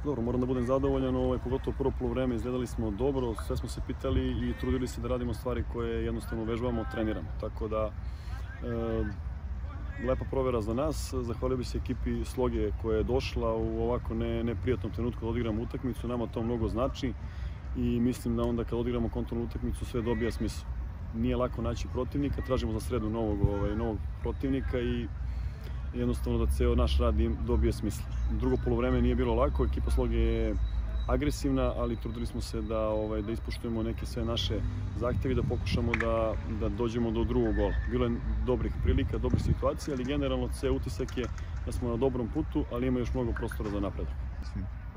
Dobro, moram da budem zadovoljan, pogotovo prvo poluvreme izgledali smo dobro, sve smo se pitali i trudili se da radimo stvari koje jednostavno vežbamo, treniramo. Tako da, lepa provera za nas, zahvalio bi se ekipi Sloge koja je došla u ovako neprijatnom trenutku da odigramo utakmicu, nama to mnogo znači i mislim da onda kad odigramo kontrolnu utakmicu sve dobija smisao. Nije lako naći protivnika, tražimo za sredu novog protivnika i jednostavno da ceo naš rad dobije smisla. Drugo poluvreme nije bilo lako, ekipa Sloge je agresivna, ali trudili smo se da ispoštujemo neke sve naše zahteve i da pokušamo da dođemo do drugog gola. Bilo je dobrih prilika, dobrih situacija, ali generalno ceo utisak je da smo na dobrom putu, ali ima još mnogo prostora za napredak.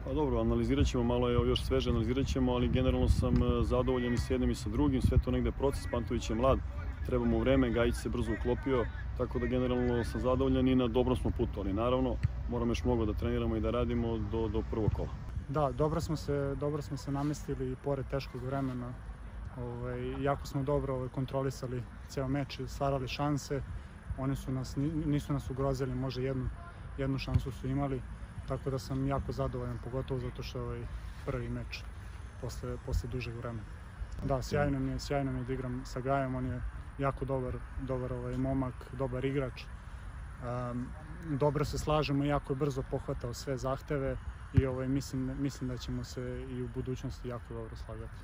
Pa dobro, analizirat ćemo, malo je još sveže analizirat ćemo, ali generalno sam zadovoljan i s jednim i sa drugim, sve to negde je proces, Pantović je mlad, treba mu vreme, Gajić se brzo uklopio, tako da generalno sam zadovoljan i na dobrom smo putu, ali naravno moramo još mnogo da treniramo i da radimo do prvog kola. Da, dobro smo se namestili i pored teškog vremena. Jako smo dobro kontrolisali ceo meč, stvarali šanse, oni nisu nas ugrozili, možda jednu šansu su imali, tako da sam jako zadovoljan, pogotovo zato što je prvi meč posle dužeg vremena. Da, sjajno mi je da igram sa Gajom, on je jako dobar momak, dobar igrač. Dobro se slažemo, jako je brzo pohvatao sve zahteve i mislim da ćemo se i u budućnosti jako dobro slagati.